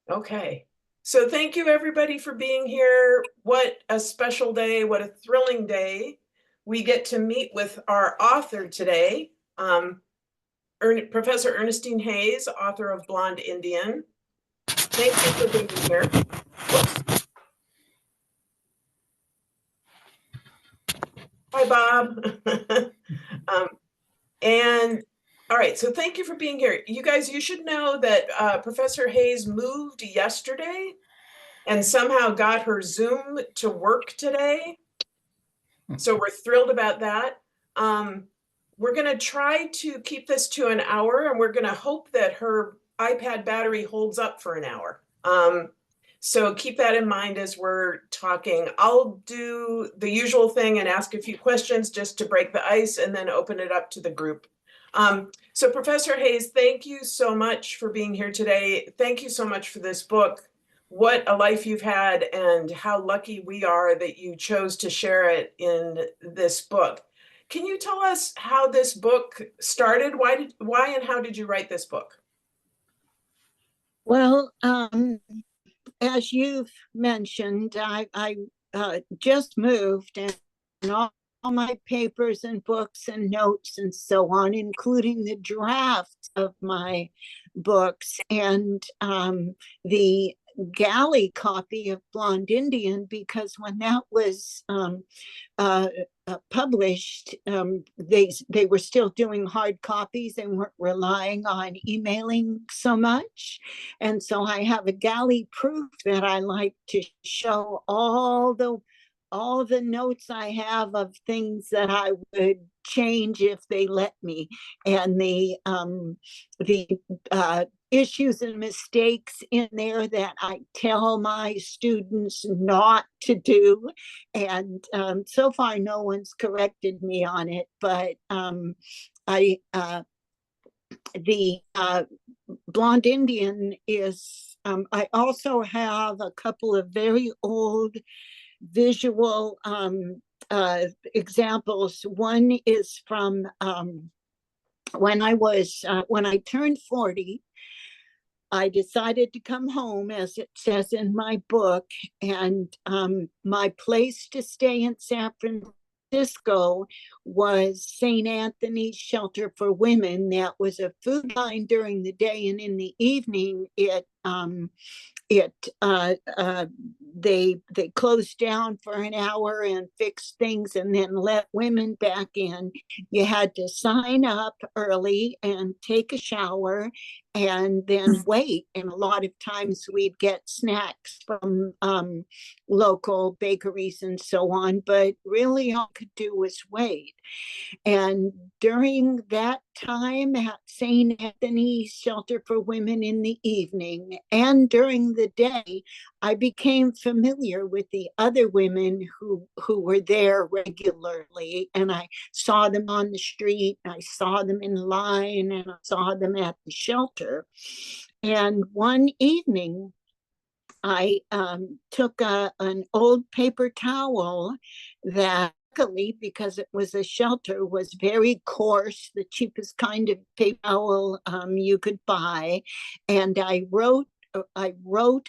Okay. So thank you everybody for being here. What a special day, what a thrilling day. We get to meet with our author today, Professor Ernestine Hayes, author of Blonde Indian. Thank you for being here. Whoops. Hi, Bob. And all right, so thank you for being here. You guys, you should know that Professor Hayes moved yesterday and somehow got her Zoom to work today. So we're thrilled about that. We're going to try to keep this to an hour, and we're going to hope that her iPad battery holds up for an hour. So keep that in mind as we're talking. I'll do the usual thing and ask a few questions just to break the ice and then open it up to the group. So Professor Hayes, thank you so much for being here today. Thank you so much for this book. What a life you've had, and how lucky we are that you chose to share it in this book. Can you tell us how this book started? Why and how did you write this book? Well, as you've mentioned, I just moved, and all my papers and books and notes and so on, including the drafts of my books and the galley copy of Blonde Indian, because when that was published, they were still doing hard copies and weren't relying on emailing so much. And so I have a galley proof that I like to show all the notes I have of things that I would change if they let me, and the issues and mistakes in there that I tell my students not to do. And so far, no one's corrected me on it, but I the Blonde Indian is. I also have a couple of very old visual examples. One is from when I turned 40. I decided to come home, as it says in my book, and my place to stay in San Francisco was St. Anthony's Shelter for Women. That was a food line during the day, and in the evening, they closed down for an hour and fixed things and then let women back in. You had to sign up early and take a shower and then wait. And a lot of times we'd get snacks from local bakeries and so on, but really all I could do was wait. And during that time at St. Anthony's Shelter for Women in the evening and during the day, I became familiar with the other women who were there regularly. And I saw them on the street, I saw them in line, and I saw them at the shelter. And one evening, I took an old paper towel that, luckily, because it was a shelter, was very coarse, the cheapest kind of paper towel you could buy, and I wrote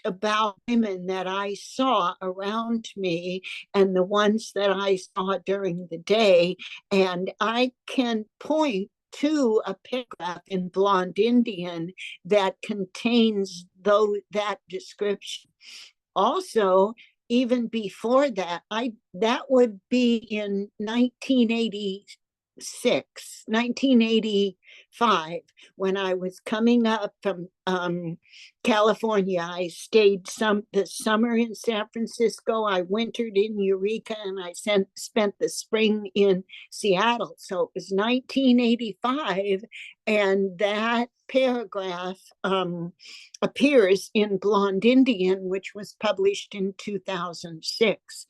about women that I saw around me and the ones that I saw during the day. And I can point to a paragraph in Blonde Indian that contains that description. Also, even before that, that would be in 1985, when I was coming up from California. I stayed the summer in San Francisco. I wintered in Eureka, and I spent the spring in Seattle. So it was 1985, and that paragraph appears in Blonde Indian, which was published in 2006.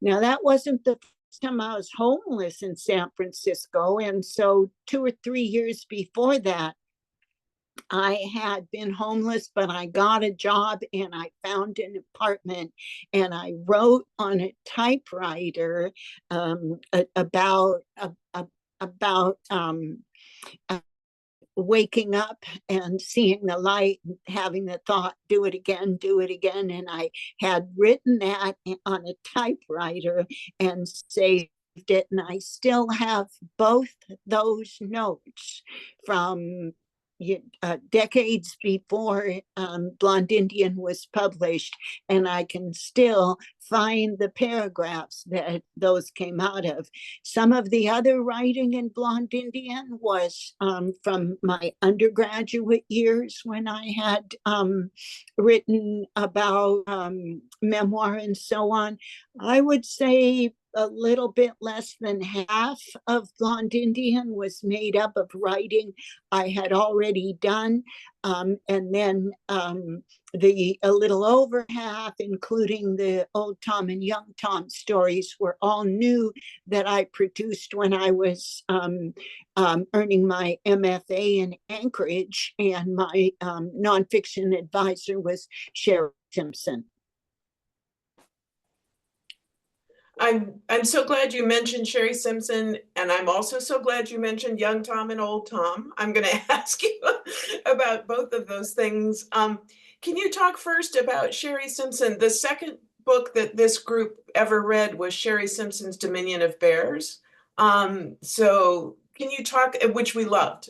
Now, that wasn't the time I was homeless in San Francisco. And so 2 or 3 years before that, I had been homeless, but I got a job and I found an apartment, and I wrote on a typewriter about waking up and seeing the light and having the thought, do it again, do it again. And I had written that on a typewriter and saved it. And I still have both those notes from decades before Blonde Indian was published, and I can still find the paragraphs that those came out of. Some of the other writing in Blonde Indian was from my undergraduate years when I had written about memoir and so on. I would say a little bit less than half of Blonde Indian was made up of writing I had already done. And then a little over half, including the Old Tom and Young Tom stories, were all new that I produced when I was earning my MFA in Anchorage, and my nonfiction advisor was Sherry Simpson. I'm so glad you mentioned Sherry Simpson, and I'm also so glad you mentioned Young Tom and Old Tom. I'm going to ask you about both of those things. Can you talk first about Sherry Simpson? The second book that this group ever read was Sherry Simpson's Dominion of Bears. So can you talk, which we loved.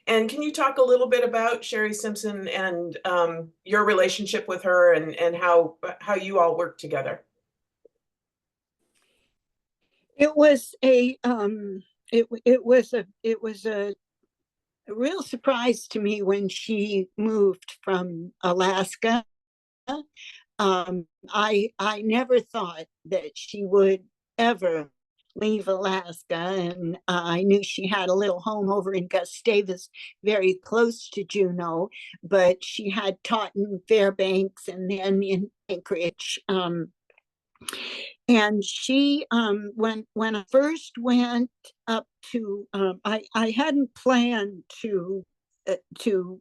And can you talk a little bit about Sherry Simpson and your relationship with her, and how you all work together? It was a real surprise to me when she moved from Alaska. I never thought that she would ever leave Alaska, and I knew she had a little home over in Gustavus, very close to Juneau, but she had taught in Fairbanks and then in Anchorage. And she when I first went up to I hadn't planned to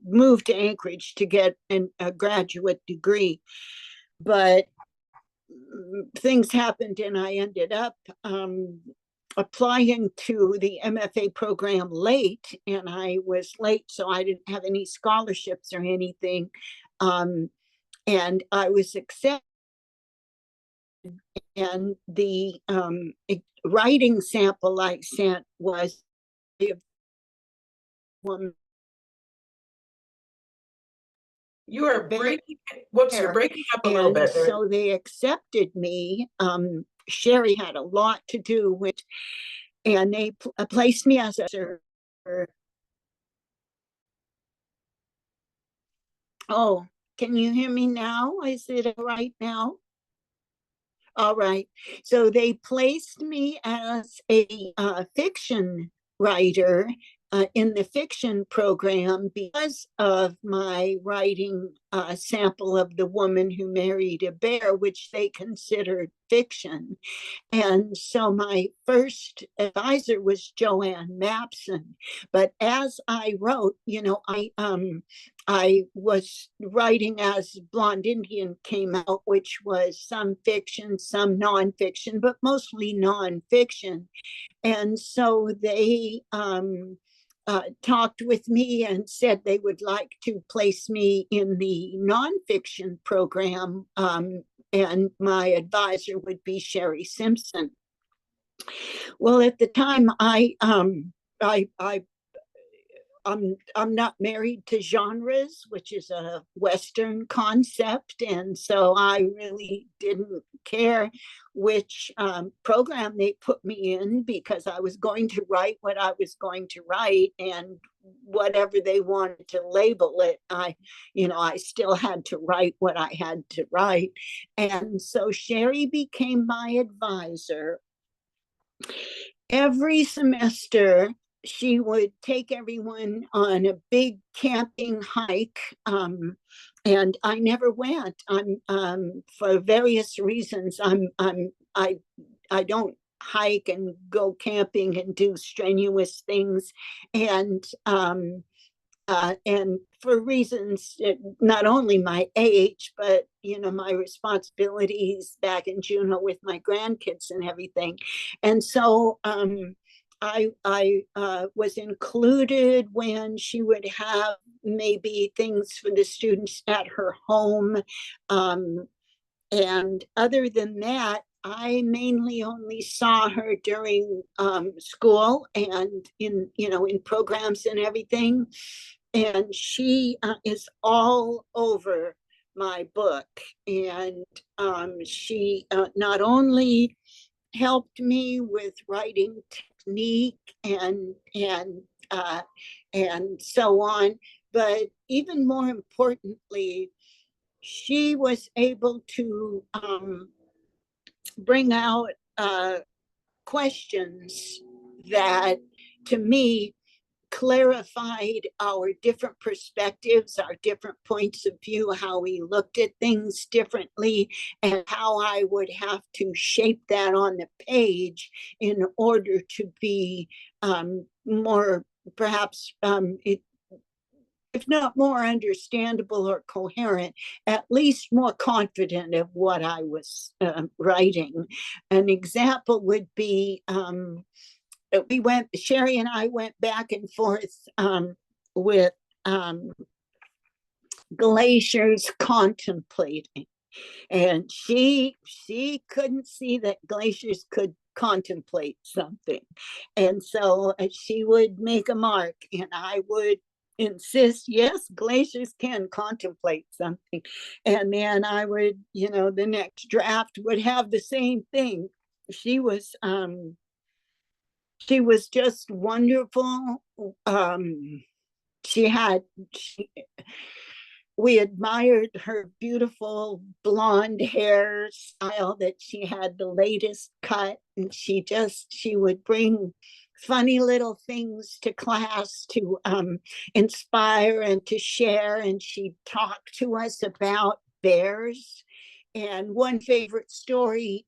move to Anchorage to get a graduate degree, but things happened and I ended up applying to the MFA program late, and I was late, so I didn't have any scholarships or anything, and I was accepted. And the writing sample I sent was one. You are breaking. Whoops, you're breaking up a little bit. So they accepted me. Sherry had a lot to do with, and they placed me as a server. Oh, can you hear me now? Is it all right now? All right. So they placed me as a fiction writer in the fiction program because of my writing a sample of The Woman Who Married a Bear, which they considered fiction. And so my first advisor was Joanne Mapson. But as I wrote, I was writing as Blonde Indian came out, which was some fiction, some nonfiction, but mostly nonfiction. And so they talked with me and said they would like to place me in the nonfiction program, and my advisor would be Sherry Simpson. Well, at the time, I'm not married to genres, which is a Western concept, and so I really didn't care which program they put me in, because I was going to write what I was going to write, and whatever they wanted to label it, I still had to write what I had to write. And so Sherry became my advisor. Every semester, she would take everyone on a big camping hike, and I never went. For various reasons. I don't hike and go camping and do strenuous things, and for reasons, not only my age, but my responsibilities back in Juneau with my grandkids and everything. And so I was included when she would have maybe things for the students at her home. And other than that, I mainly only saw her during school and in programs and everything. And she is all over my book. And she not only helped me with writing technique uh, and so on, but even more importantly, she was able to bring out questions that, to me, clarified our different perspectives, our different points of view, how we looked at things differently, and how I would have to shape that on the page in order to be more, perhaps, if not more understandable or coherent, at least more confident of what I was writing. An example would be Sherry and I went back and forth with glaciers contemplating. And she couldn't see that glaciers could contemplate something. And so she would make a mark and I would insist, yes, glaciers can contemplate something. And then I would, the next draft would have the same thing. She was just wonderful. She had we admired her beautiful blonde hair style, that she had the latest cut, and she would bring funny little things to class to inspire and to share. And she'd talk to us about bears. And one favorite story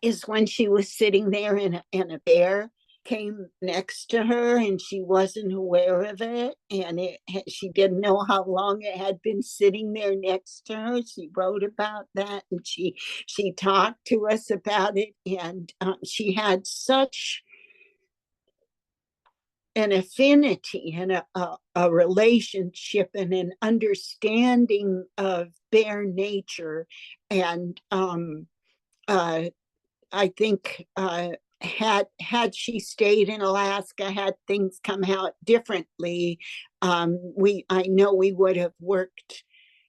is when she was sitting there and a bear came next to her and she wasn't aware of it, and she didn't know how long it had been sitting there next to her. She wrote about that, and she talked to us about it. And she had such an affinity and a relationship and an understanding of bear nature. And I think had she stayed in Alaska, had things come out differently, I know we would have worked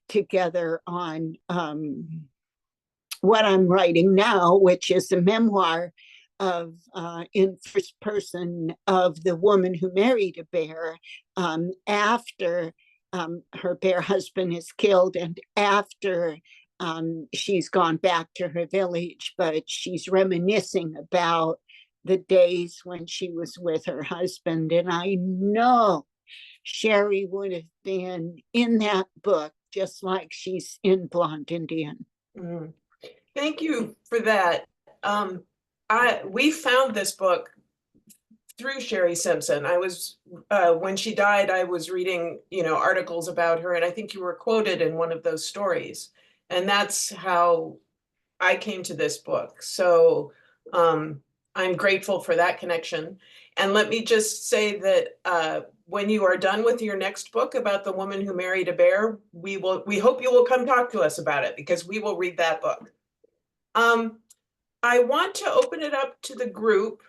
together on what I'm writing now, which is a memoir of in first person of the woman who married a bear after her bear husband is killed, and after she's gone back to her village, but she's reminiscing about the days when she was with her husband. And I know Sherry would have been in that book just like she's in Blonde Indian. Mm. Thank you for that. We found this book through Sherry Simpson. I was when she died, I was reading, articles about her, and I think you were quoted in one of those stories. And that's how I came to this book. So I'm grateful for that connection. And let me just say that when you are done with your next book about the woman who married a bear, we hope you will come talk to us about it, because we will read that book. I want to open it up to the group.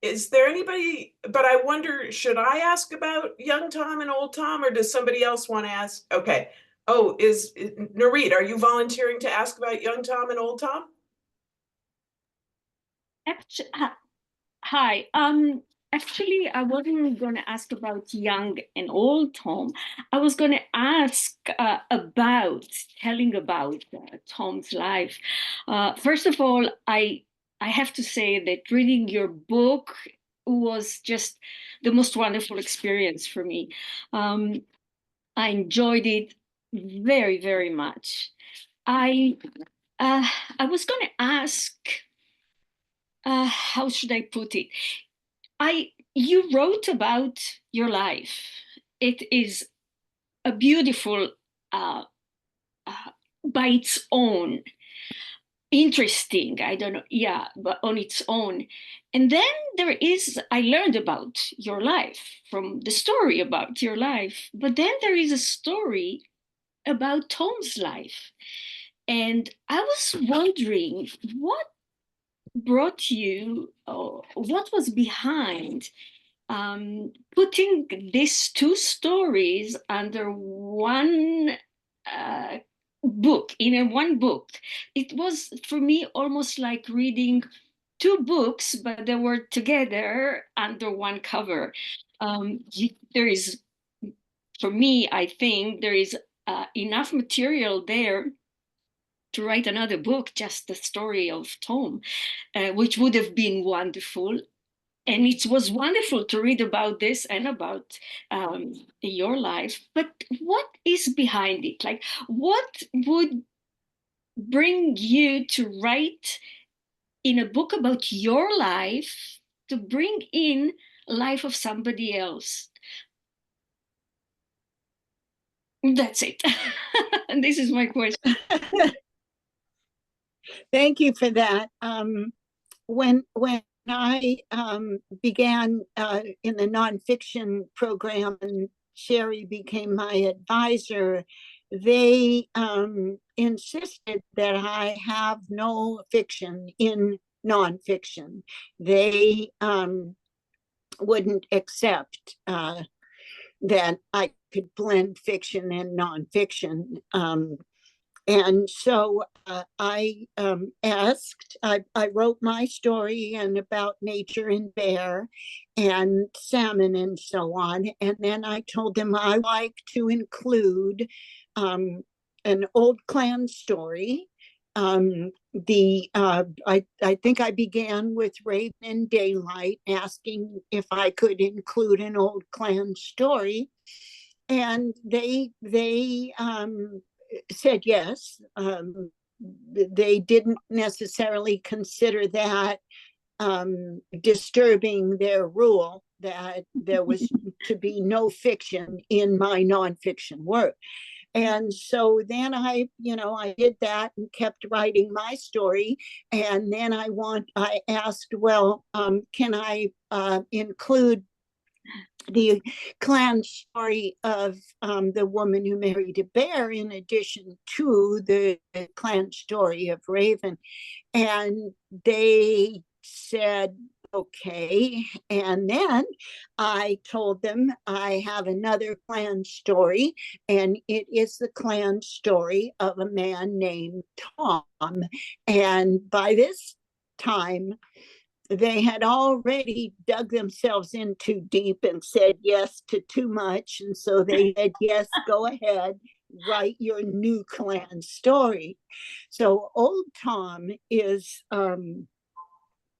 Is there anybody, but I wonder, should I ask about young Tom and old Tom, or does somebody else want to ask? Okay. Oh, is Nareed, are you volunteering to ask about young Tom and old Tom? Actually, hi. Actually, I wasn't going to ask about young and old Tom. I was going to ask telling about Tom's life. First of all, I have to say that reading your book was just the most wonderful experience for me. I enjoyed it very, very much. I was going to ask, how should I put it? You wrote about your life. It is a beautiful by its own. interesting. I don't know, yeah, but on its own. And then I learned about your life from the story about your life, but then there is a story about Tom's life. And I was wondering what brought you, or what was behind putting these two stories under one book, in one book. It was for me almost like reading two books, but they were together under one cover. There is, for me, I think there is enough material there to write another book, just the story of Tom, which would have been wonderful. And it was wonderful to read about this and about your life. But what is behind it? Like, what would bring you to write in a book about your life to bring in life of somebody else? That's it. And this is my question. Thank you for that. When I began in the nonfiction program and Sherry became my advisor, they insisted that I have no fiction in nonfiction. They wouldn't accept that I could blend fiction and nonfiction. And so I wrote my story and about nature and bear and salmon and so on. And then I told them I like to include an old clan story. I think I began with Raven and Daylight, asking if I could include an old clan story. And they said yes. They didn't necessarily consider that disturbing their rule that there was to be no fiction in my nonfiction work. And so then I did that and kept writing my story. And then I asked, well, can I include the clan story of the woman who married a bear in addition to the clan story of Raven? And they said, okay. And then I told them I have another clan story, and it is the clan story of a man named Tom. And by this time, they had already dug themselves in too deep and said yes to too much. And so they said, yes, go ahead, write your new clan story. So old Tom is,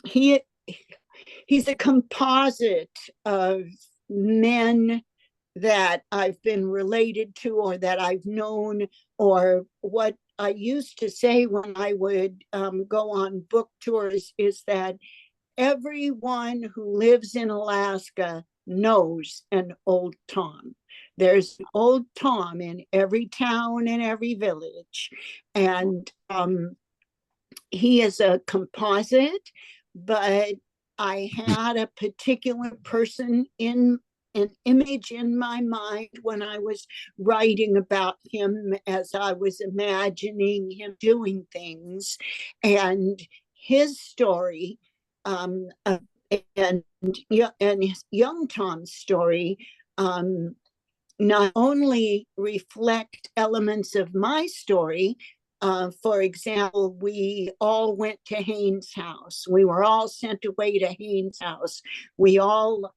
he's a composite of men that I've been related to or that I've known, or what I used to say when I would go on book tours is that everyone who lives in Alaska knows an old Tom. There's an old Tom in every town and every village. And he is a composite, but I had a particular person in an image in my mind when I was writing about him as I was imagining him doing things. And his story and his young Tom's story not only reflect elements of my story. For example, we all went to Haynes' house. We were all sent away to Haynes' house. We all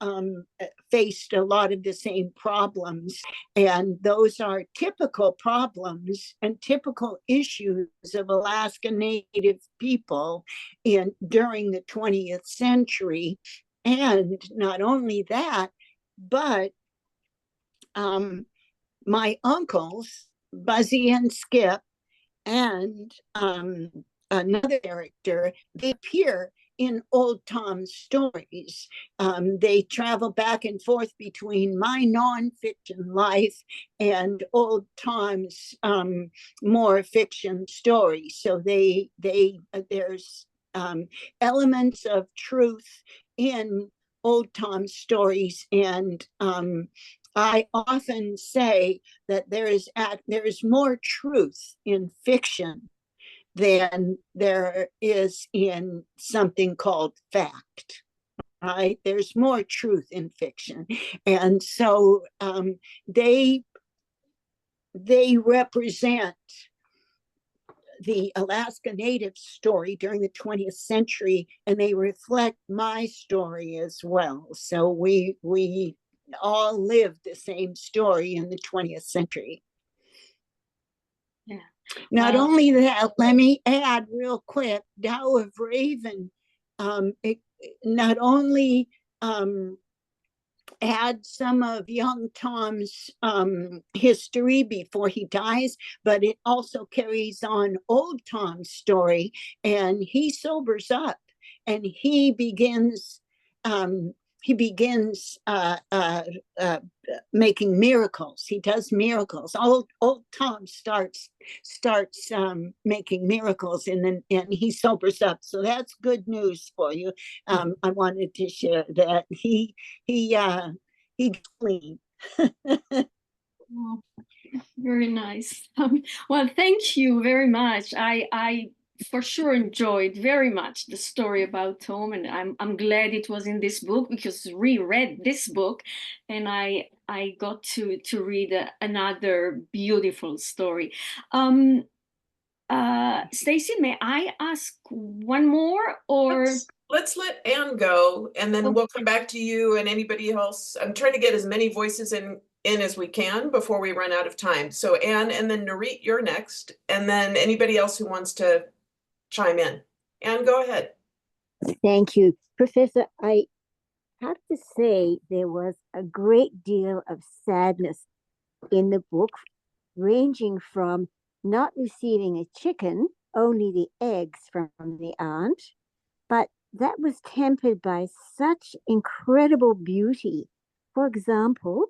faced a lot of the same problems. And those are typical problems and typical issues of Alaska Native people during the 20th century. And not only that, but my uncles, Buzzy and Skip, and another character, they appear in Old Tom's stories. They travel back and forth between my nonfiction life and Old Tom's more fiction stories. So there's elements of truth in Old Tom's stories, and I often say that there is more truth in fiction than there is in something called fact. Right? There's more truth in fiction, and so they represent the Alaska Native story during the 20th century, and they reflect my story as well. So we all lived the same story in the 20th century. Yeah. Not only that, let me add real quick, Tao of Raven, it not only add some of young Tom's history before he dies, but it also carries on old Tom's story, and he sobers up and he begins making miracles. He does miracles. Old Tom starts making miracles, and he sobers up. So that's good news for you. I wanted to share that he clean. Oh, very nice. Well, thank you very much. I for sure enjoyed very much the story about Tom, and I'm glad it was in this book, because reread this book, and I got to read another beautiful story. Stacy, may I ask one more, or let's let Anne go, and then we'll come back to you and anybody else. I'm trying to get as many voices in as we can before we run out of time. So Anne, and then Narit, you're next, and then anybody else who wants to chime in. Anne, go ahead. Thank you, Professor. I have to say there was a great deal of sadness in the book, ranging from not receiving a chicken, only the eggs from the aunt, but that was tempered by such incredible beauty. For example,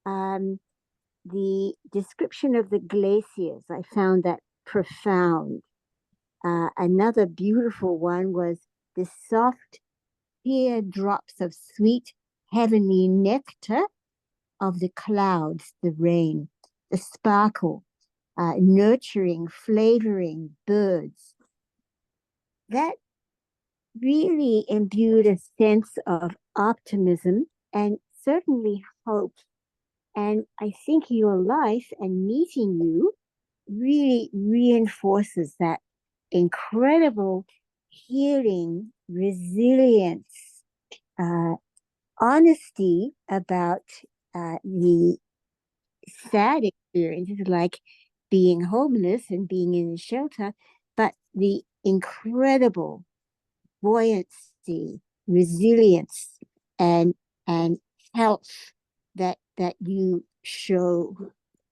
the description of the glaciers, I found that profound. Another beautiful one was the soft tear drops of sweet heavenly nectar of the clouds, the rain, the sparkle, nurturing, flavoring birds. That really imbued a sense of optimism and certainly hope. And I think your life and meeting you really reinforces that incredible healing, resilience, honesty about the sad experiences like being homeless and being in a shelter, but the incredible buoyancy, resilience, and health that you show.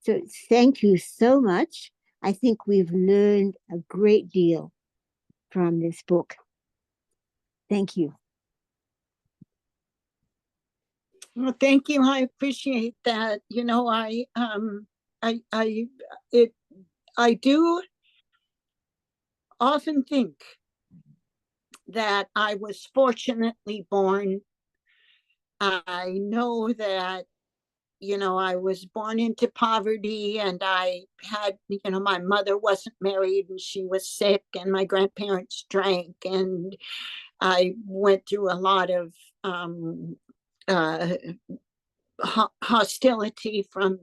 So thank you so much. I think we've learned a great deal from this book. Thank you. Well, thank you. I appreciate that. You know, I do often think that I was fortunately born. I know that, you know, I was born into poverty, and I had, you know, my mother wasn't married and she was sick, and my grandparents drank, and I went through a lot of hostility from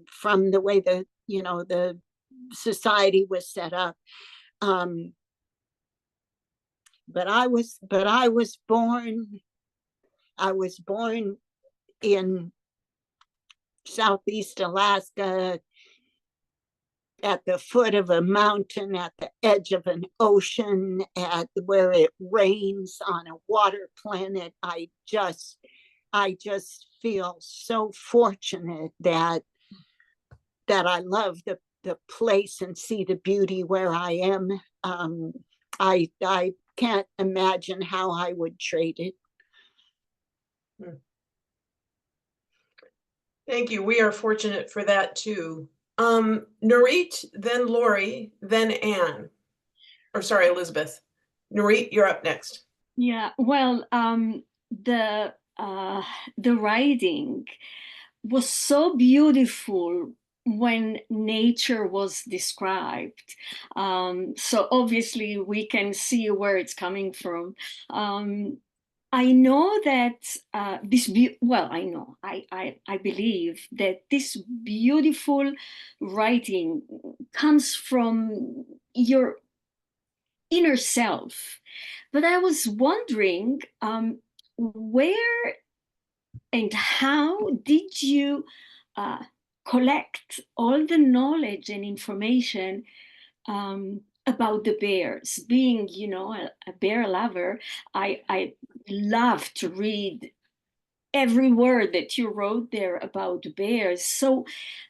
the way the, you know, the society was set up. But I was born in Southeast Alaska, at the foot of a mountain, at the edge of an ocean, at where it rains, on a water planet. I just feel so fortunate that I love the place and see the beauty where I am. I can't imagine how I would trade it. Thank you. We are fortunate for that too. Nurit, then Lori, then Anne. Or sorry, Elizabeth. Nurit, you're up next. Yeah, well, the writing was so beautiful when nature was described. So obviously we can see where it's coming from. I know that I believe that this beautiful writing comes from your inner self. But I was wondering, where and how did you collect all the knowledge and information about the bears? Being, a bear lover, I love to read every word that you wrote there about bears. So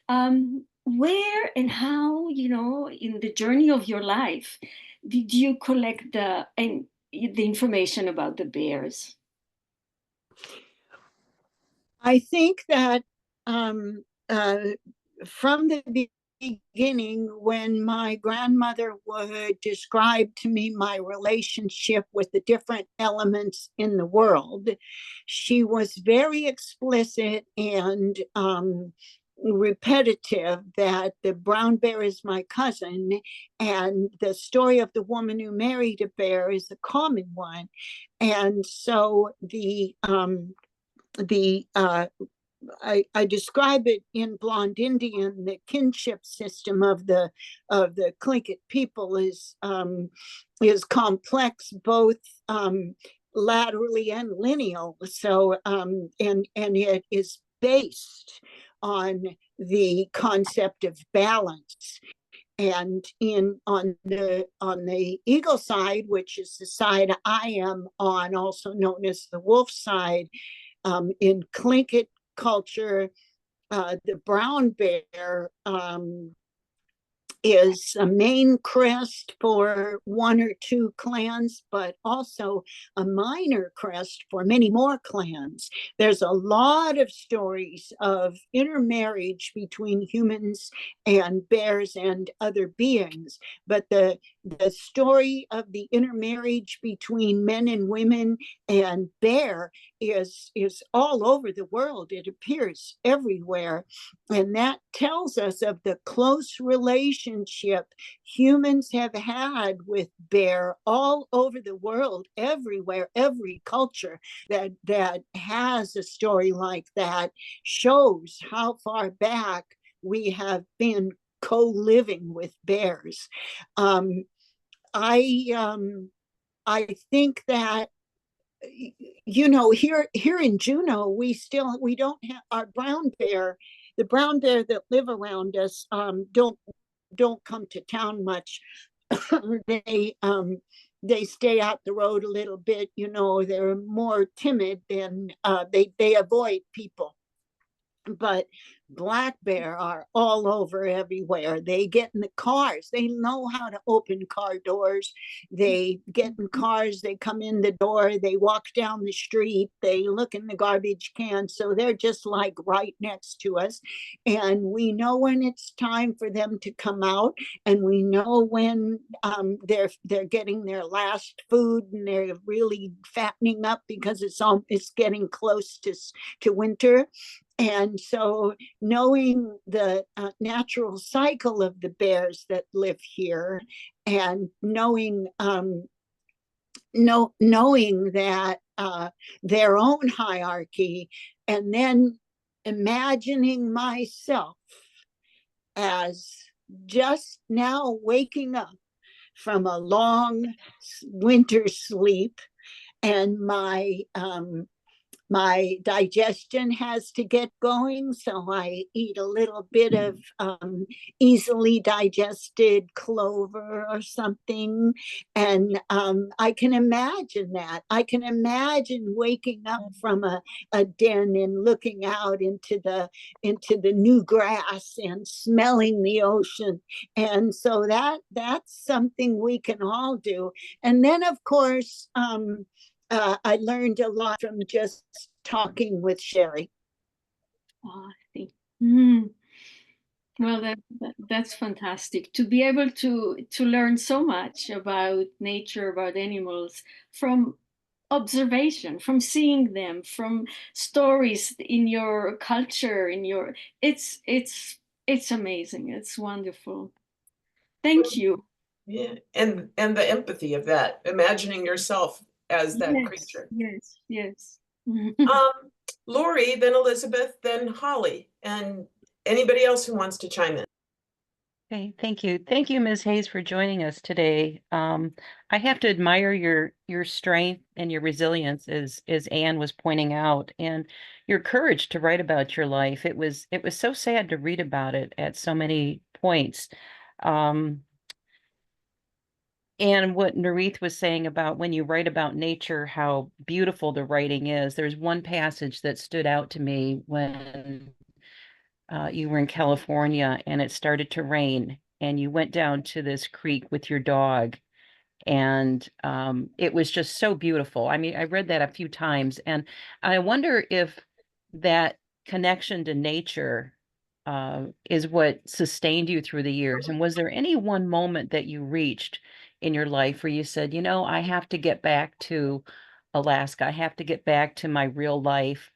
where and how, in the journey of your life, did you collect the information about the bears? I think that from the beginning, when my grandmother would describe to me my relationship with the different elements in the world, she was very explicit and repetitive that the brown bear is my cousin, and the story of the woman who married a bear is a common one. And so I describe it in Blonde Indian. The kinship system of the Tlingit people is complex, both laterally and lineal. So and it is based on the concept of balance. And on the eagle side, which is the side I am on, also known as the wolf side, in Tlingit culture, the brown bear is a main crest for one or two clans, but also a minor crest for many more clans. There's a lot of stories of intermarriage between humans and bears and other beings, but the story of the intermarriage between men and women and bear is all over the world. It appears everywhere, and that tells us of the close relationship humans have had with bear all over the world, everywhere. Every culture that has a story like that shows how far back we have been co-living with bears. I think that here in Juneau, we don't have our brown bear. The brown bear that live around us don't come to town much. They stay out the road a little bit. They're more timid and they avoid people. But black bear are all over everywhere. They get in the cars. They know how to open car doors. They get in cars. They come in the door. They walk down the street. They look in the garbage can. So they're just like right next to us. And we know when it's time for them to come out. And we know when they're getting their last food and they're really fattening up because it's getting close to winter. And so knowing the natural cycle of the bears that live here, and knowing that their own hierarchy, and then imagining myself as just now waking up from a long winter sleep, and my my digestion has to get going, so I eat a little bit of easily digested clover or something. And I can imagine that. I can imagine waking up from a den and looking out into the new grass and smelling the ocean. And so that's something we can all do. And then, of course, I learned a lot from just talking with Sherry. Oh, mm. Well, that's fantastic to be able to learn so much about nature, about animals from observation, from seeing them, from stories in your culture, in your it's amazing. It's wonderful. Thank you. Yeah, and the empathy of that, imagining yourself as that Yes, creature. yes. Lori, then Elizabeth, then Holly, and anybody else who wants to chime in. Okay, thank you. Thank you, Ms. Hayes, for joining us today. I have to admire your strength and your resilience, as Anne was pointing out, and your courage to write about your life. It was so sad to read about it at so many points. And what Narith was saying about when you write about nature, how beautiful the writing is. There's one passage that stood out to me when you were in California and it started to rain and you went down to this creek with your dog, and it was just so beautiful. I mean, I read that a few times, and I wonder if that connection to nature is what sustained you through the years. And was there any one moment that you reached in your life where you said, you know, I have to get back to Alaska. I have to get back to my real life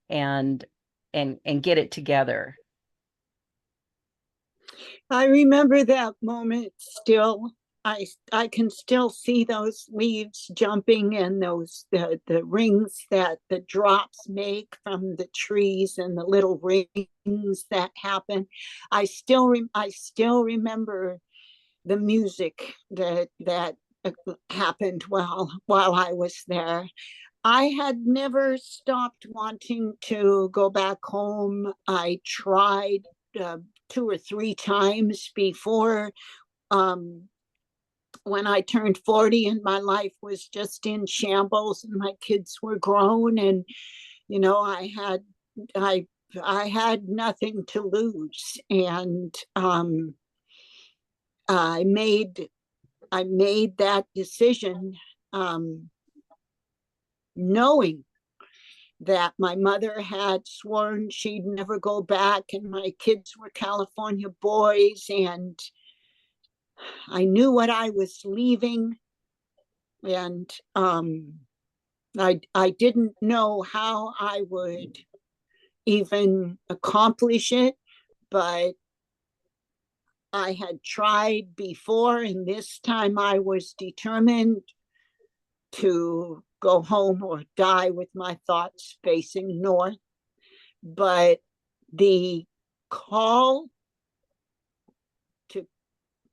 and get it together? I remember that moment still. I can still see those leaves jumping and those the rings that the drops make from the trees and the little rings that happen. I still remember the music that happened while I was there. I had never stopped wanting to go back home. I tried 2 or 3 times before, when I turned 40 and my life was just in shambles and my kids were grown, and you know I had nothing to lose, and I made that decision, knowing that my mother had sworn she'd never go back, and my kids were California boys, and I knew what I was leaving, and I didn't know how I would even accomplish it, but I had tried before, and this time I was determined to go home or die with my thoughts facing north. But the call to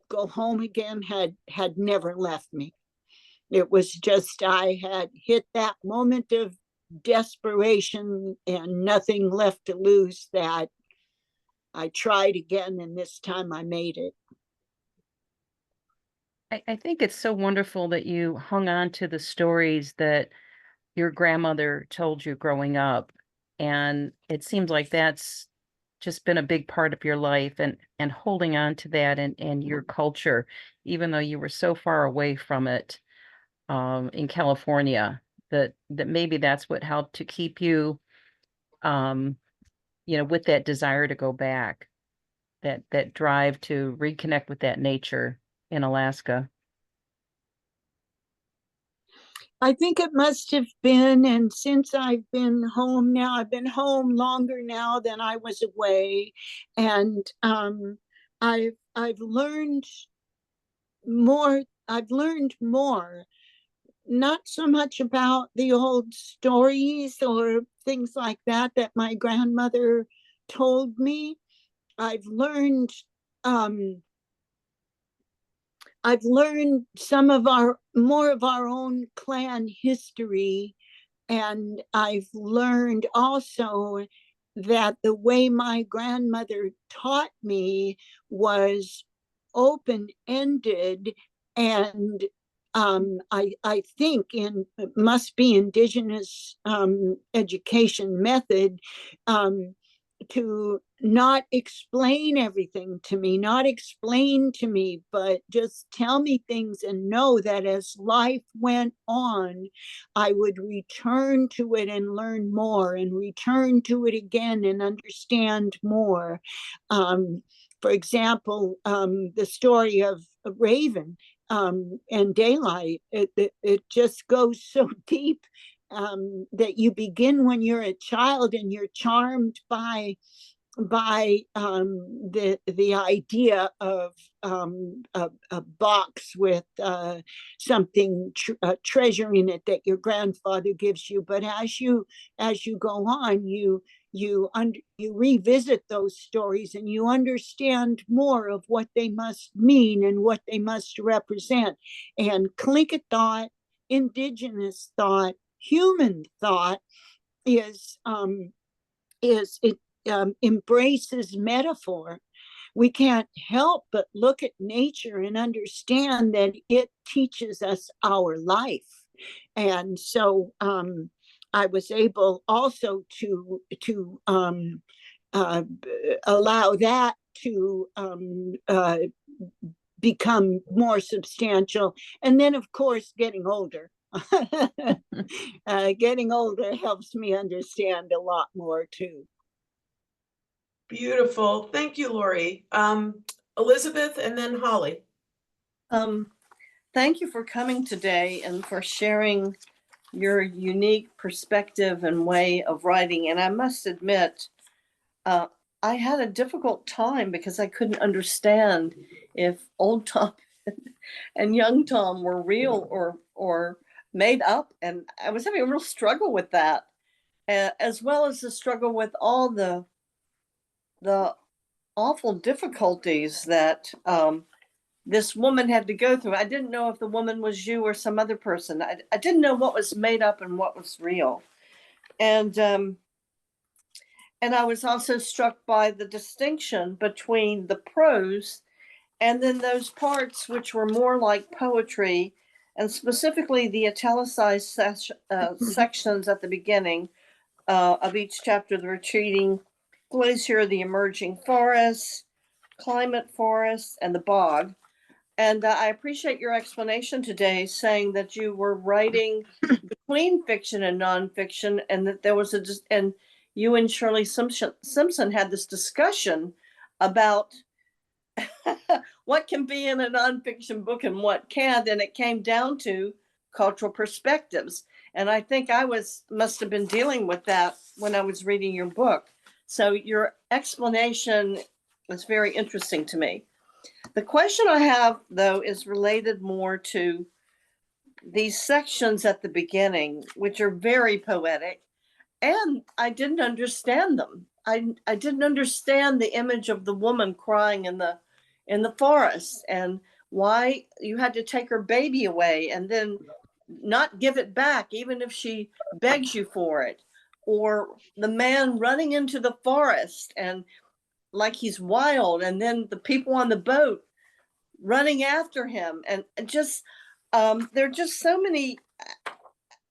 go home again had never left me. It was just I had hit that moment of desperation and nothing left to lose, that I tried again, and this time I made it. I think it's so wonderful that you hung on to the stories that your grandmother told you growing up. And it seems like that's just been a big part of your life, and holding on to that and your culture, even though you were so far away from it in California, that maybe that's what helped to keep you, with that desire to go back, that drive to reconnect with that nature in Alaska. I think it must have been, and since I've been home now, I've been home longer now than I was away, and I've learned more. I've learned more, not so much about the old stories or things like that my grandmother told me. I've learned some of more of our own clan history And I've learned also that the way my grandmother taught me was open-ended, and I think must be indigenous education method, to not explain everything to me, but just tell me things, and know that as life went on, I would return to it and learn more, and return to it again and understand more. For example, the story of Raven and Daylight, it just goes so deep, that you begin when you're a child and you're charmed by the idea of a box with something treasure in it that your grandfather gives you. But as you go on, you revisit those stories, and you understand more of what they must mean and what they must represent. And Tlingit thought, indigenous thought, human thought is it embraces metaphor. We can't help but look at nature and understand that it teaches us our life. And so I was able also to allow that to become more substantial. And then, of course, getting older. Getting older helps me understand a lot more too. Beautiful. Thank you, Lori. Elizabeth and then Holly. Thank you for coming today and for sharing your unique perspective and way of writing. And I must admit, I had a difficult time because I couldn't understand if old Tom and young Tom were real or made up. And I was having a real struggle with that, as well as the struggle with all the awful difficulties that this woman had to go through. I didn't know if the woman was you or some other person. I didn't know what was made up and what was real. And I was also struck by the distinction between the prose and then those parts which were more like poetry, and specifically the italicized sections at the beginning of each chapter: the retreating glacier, the emerging forest, climate forest, and the bog. And I appreciate your explanation today, saying that you were writing between fiction and nonfiction, and that there was and you and Shirley Simpson had this discussion about what can be in a nonfiction book and what can't, and it came down to cultural perspectives. And I think I must have been dealing with that when I was reading your book. So your explanation was very interesting to me. The question I have, though, is related more to these sections at the beginning, which are very poetic, and I didn't understand them. I didn't understand the image of the woman crying in the forest, and why you had to take her baby away and then not give it back, even if she begs you for it, or the man running into the forest and like he's wild, and then the people on the boat running after him, and just there are just so many.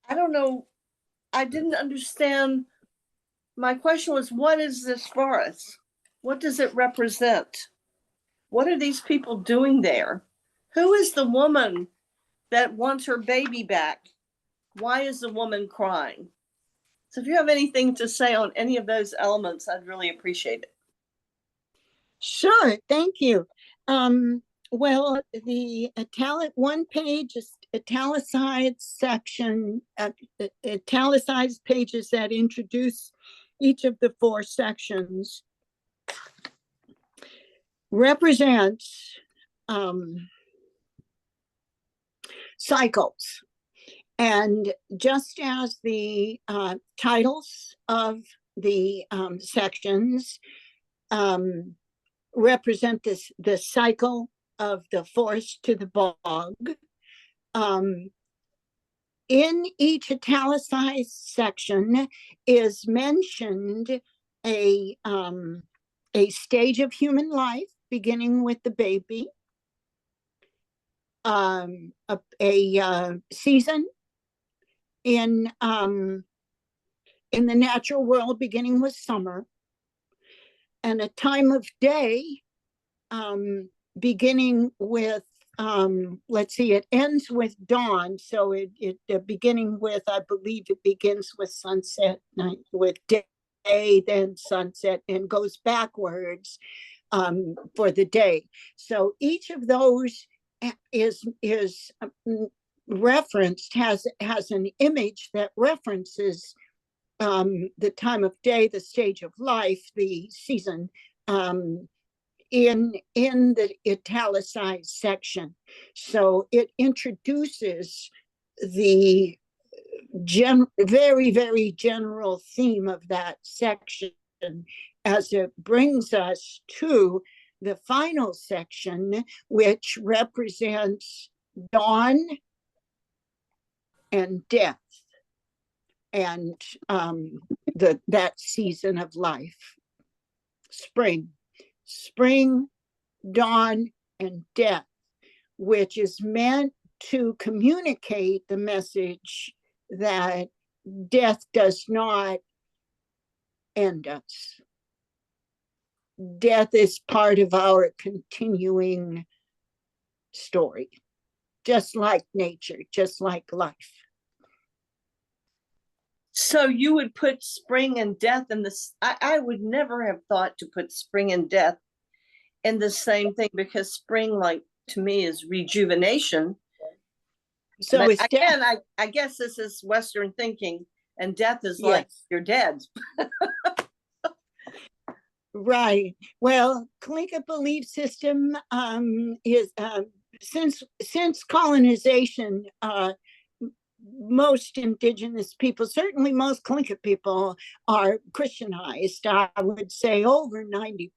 I don't know. I didn't understand. My question was, what is this forest? What does it represent? What are these people doing there? Who is the woman that wants her baby back? Why is the woman crying? So if you have anything to say on any of those elements, I'd really appreciate it. Sure, thank you. Well, the one page is italicized section, italicized pages that introduce each of the four sections represents cycles. And just as the titles of the sections represent the cycle of the forest to the bog, in each italicized section is mentioned a stage of human life, beginning with the baby, a season in the natural world, beginning with summer, and a time of day, beginning with, let's see, it ends with dawn. So it beginning with, I believe it begins with sunset, night with day, then sunset, and goes backwards for the day. So each of those is referenced, has an image that references the time of day, the stage of life, the season, in the italicized section. So it introduces the very, very general theme of that section as it brings us to the final section, which represents dawn and death, and that season of life, spring, dawn, and death, which is meant to communicate the message that death does not end us. Death is part of our continuing story, just like nature, just like life. So you would put spring and death in this. I would never have thought to put spring and death in the same thing, because spring, like, to me, is rejuvenation. So but it's again, I guess this is Western thinking, and death is like, yes, you're dead. right. Well, Kalinka belief system is since colonization, most indigenous people, certainly most Kalinka people, are Christianized. I would say over 90%,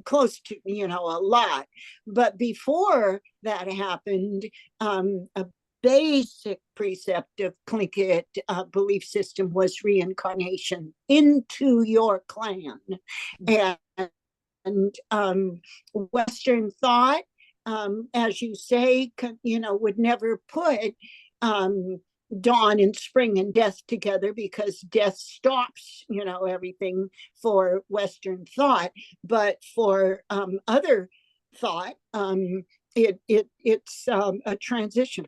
close to, a lot. But before that happened, a basic precept of Kalinka belief system was reincarnation into your clan. And Western thought, as you say, would never put dawn and spring and death together, because death stops, everything for Western thought. But for other thought, it's a transition.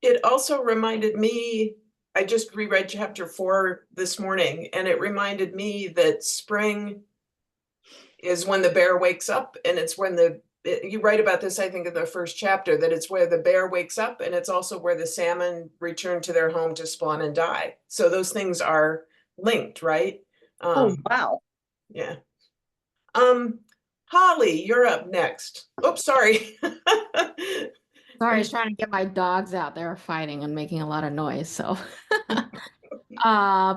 It also reminded me, I just reread chapter 4 this morning, and it reminded me that spring is when the bear wakes up, and it's when you write about this, I think, in the first chapter, that it's where the bear wakes up, and it's also where the salmon return to their home to spawn and die. So those things are linked, right? Oh, wow. Yeah. Holly, you're up next. Oops, sorry. Sorry, I was trying to get my dogs out. They were fighting and making a lot of noise. So,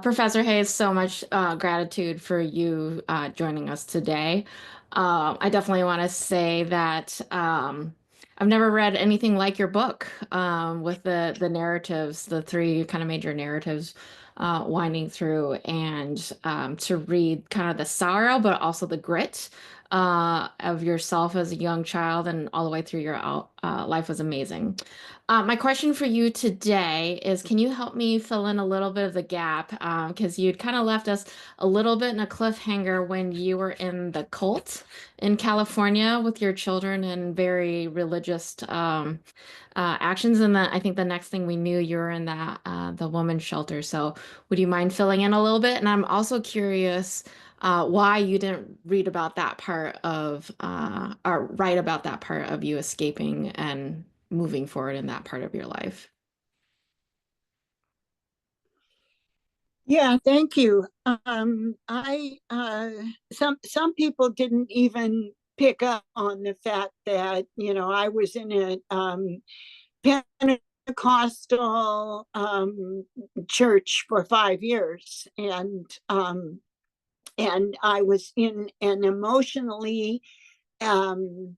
Professor Hayes, so much gratitude for you joining us today. I definitely want to say that I've never read anything like your book, with the narratives, the three kind of major narratives winding through, and to read kind of the sorrow, but also the grit of yourself as a young child and all the way through your life was amazing. My question for you today is, can you help me fill in a little bit of the gap? Because you'd kind of left us a little bit in a cliffhanger when you were in the cult in California with your children and very religious actions. And then I think the next thing we knew, you were in the women's shelter. So would you mind filling in a little bit? And I'm also curious why you didn't read about that part of, or write about that part of you escaping and moving forward in that part of your life. Yeah, thank you. Some people didn't even pick up on the fact that, I was in a Pentecostal church for 5 years, and I was in an emotionally and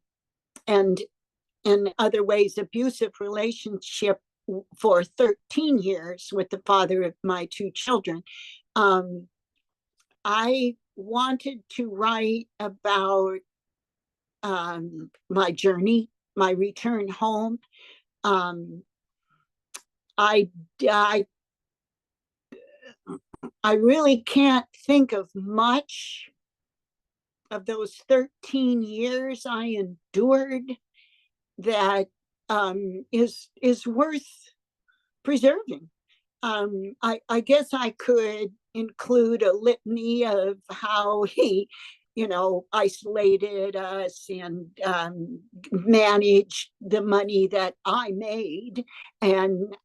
in other ways, abusive relationship for 13 years with the father of my two children. I wanted to write about my journey, my return home. I really can't think of much of those 13 years I endured that is worth preserving. I guess I could include a litany of how he, isolated us and managed the money that I made, and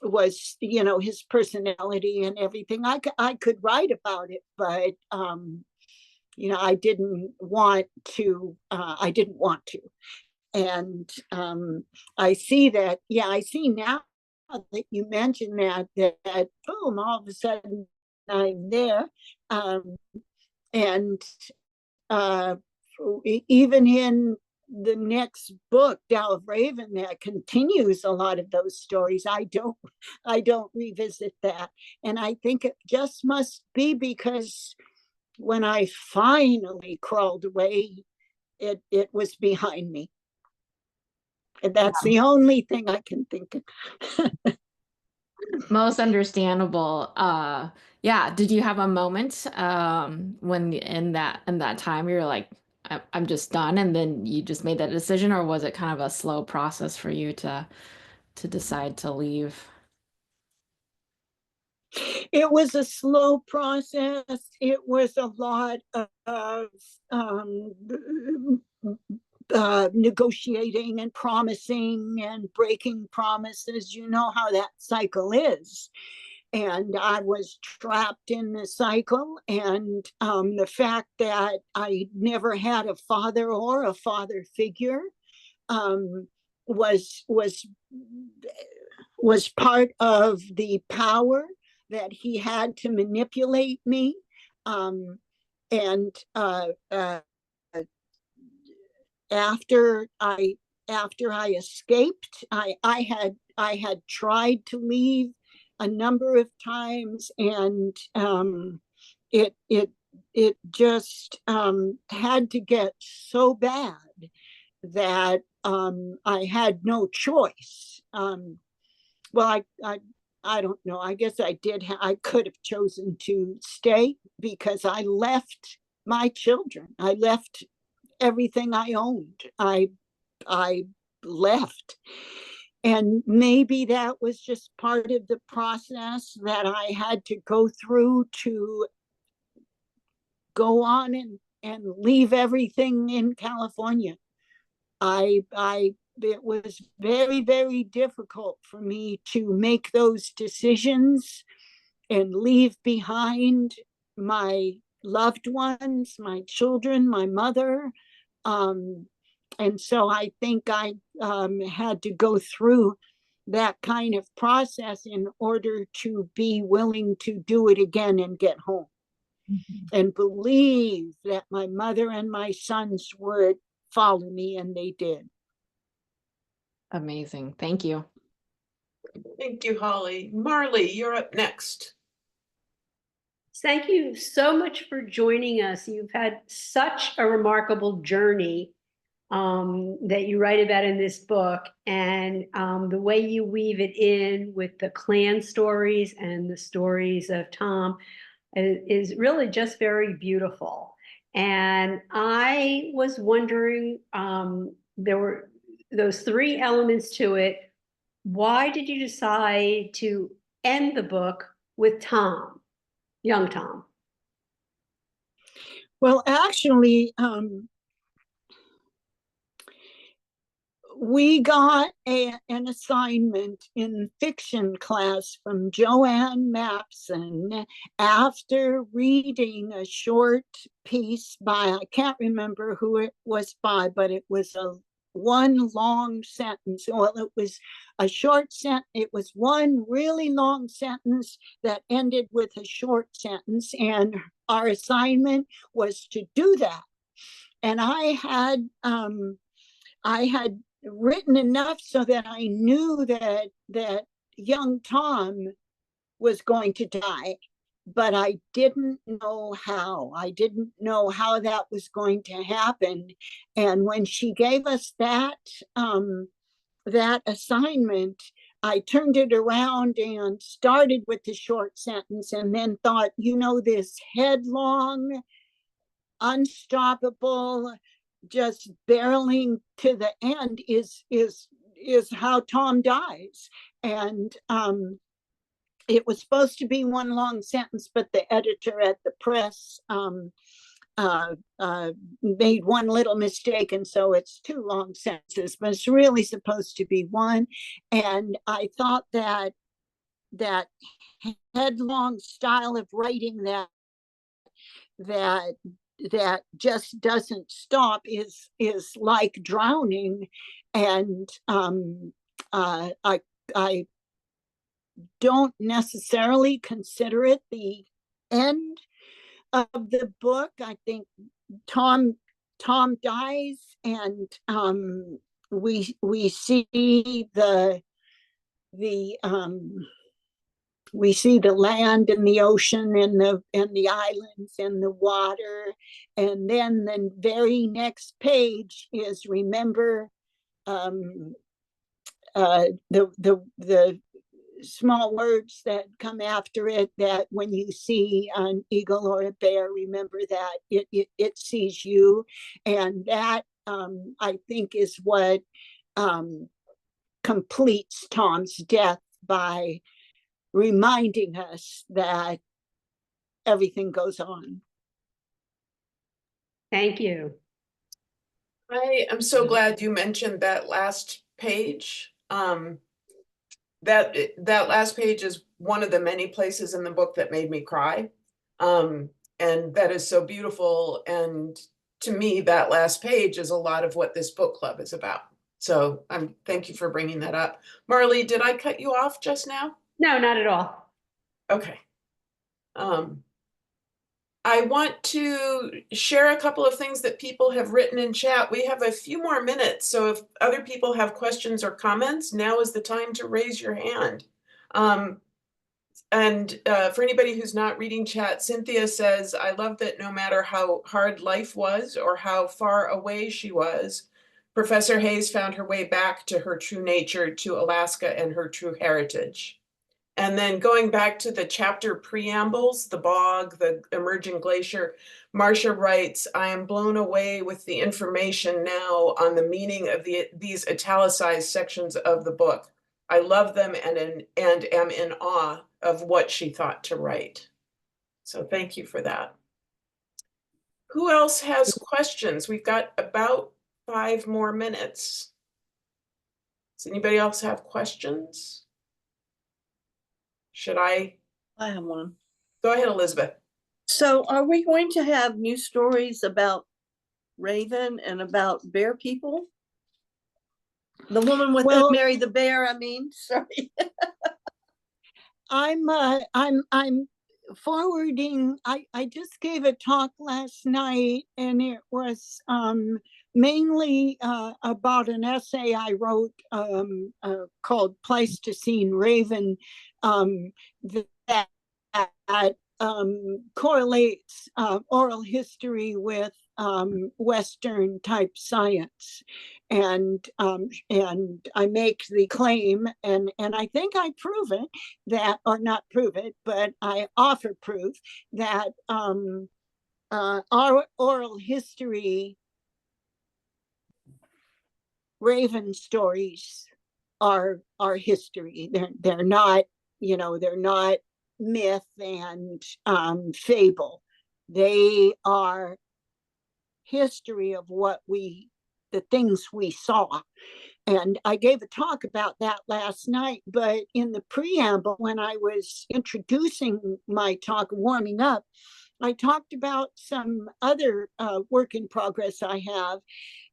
was, his personality and everything. I could write about it, but I didn't want to. And I see that. Yeah, I see now that you mentioned that boom, all of a sudden I'm there. And even in the next book, Tao of Raven, that continues a lot of those stories. I don't revisit that. And I think it just must be because when I finally crawled away, it was behind me. And that's the only thing I can think of. Most understandable. Yeah. Did you have a moment when in that time you're like, I'm just done, and then you just made that decision, or was it kind of a slow process for you to decide to leave? It was a slow process. It was a lot of negotiating and promising and breaking promises. You know how that cycle is. And I was trapped in the cycle. And the fact that I never had a father or a father figure was part of the power that he had to manipulate me. And after I escaped, I had tried to leave a number of times, and it just had to get so bad that I had no choice. Well, I don't know. I guess I did. I could have chosen to stay because I left my children. I left everything I owned. I left. And maybe that was just part of the process that I had to go through to go on and leave everything in California. It was very, very difficult for me to make those decisions and leave behind my loved ones, my children, my mother. And so I think I had to go through that kind of process in order to be willing to do it again and get home. And believe that my mother and my sons would follow me, and they did. Amazing. Thank you. Thank you, Holly. Marley, you're up next. Thank you so much for joining us. You've had such a remarkable journey that you write about in this book, and the way you weave it in with the clan stories and the stories of Tom is really just very beautiful. And I was wondering, there were those three elements to it. Why did you decide to end the book with Tom, young Tom? Well, actually, we got an assignment in fiction class from Joanne Mapson after reading a short piece by, I can't remember who it was by, but it was one long sentence. Well, it was a short sentence. It was one really long sentence that ended with a short sentence. And our assignment was to do that. And I had written enough so that I knew that young Tom was going to die, but I didn't know how. I didn't know how that was going to happen. And when she gave us that assignment, I turned it around and started with the short sentence and then thought, this headlong, unstoppable, just barreling to the end is how Tom dies. And it was supposed to be one long sentence, but the editor at the press made one little mistake, and so it's two long sentences, but it's really supposed to be one. And I thought that headlong style of writing that just doesn't stop is like drowning. And I don't necessarily consider it the end of the book. I think Tom dies, and we see the we see the land and the ocean and the islands and the water, and then the very next page is remember the small words that come after it, that when you see an eagle or a bear, remember that it sees you. And that I think is what completes Tom's death, by reminding us that everything goes on. Thank you. I am so glad you mentioned that last page. That last page is one of the many places in the book that made me cry. And that is so beautiful. And to me, that last page is a lot of what this book club is about. So thank you for bringing that up. Marley, did I cut you off just now? No, not at all. Okay. I want to share a couple of things that people have written in chat. We have a few more minutes, so if other people have questions or comments, now is the time to raise your hand. And for anybody who's not reading chat, Cynthia says, I love that no matter how hard life was or how far away she was, Professor Hayes found her way back to her true nature, to Alaska and her true heritage. And then going back to the chapter preambles, the bog, the emerging glacier, Marcia writes, I am blown away with the information now on the meaning of these italicized sections of the book. I love them and am in awe of what she thought to write. So thank you for that. Who else has questions? We've got about 5 more minutes. Does anybody else have questions? Should I? I have one. Go ahead, Elizabeth. So are we going to have new stories about Raven and about bear people? The woman with Mary the bear, I mean, sorry. I'm forwarding, I just gave a talk last night, and it was mainly about an essay I wrote called Pleistocene Raven, that correlates oral history with Western type science. And I make the claim, and I think I prove it, that, or not prove it, but I offer proof that our oral history Raven stories are history. They're not, they're not myth and fable. They are history of the things we saw. And I gave a talk about that last night, but in the preamble, when I was introducing my talk, warming up, I talked about some other work in progress I have,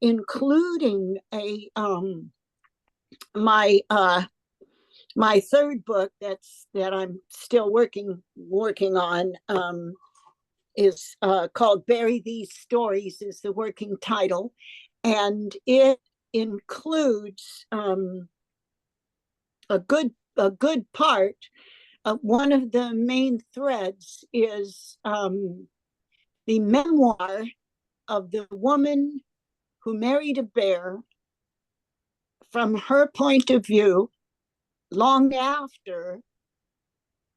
including my third book that I'm still working on, is called Bury These Stories, is the working title. And it includes a good part. One of the main threads is the memoir of the woman who married a bear from her point of view long after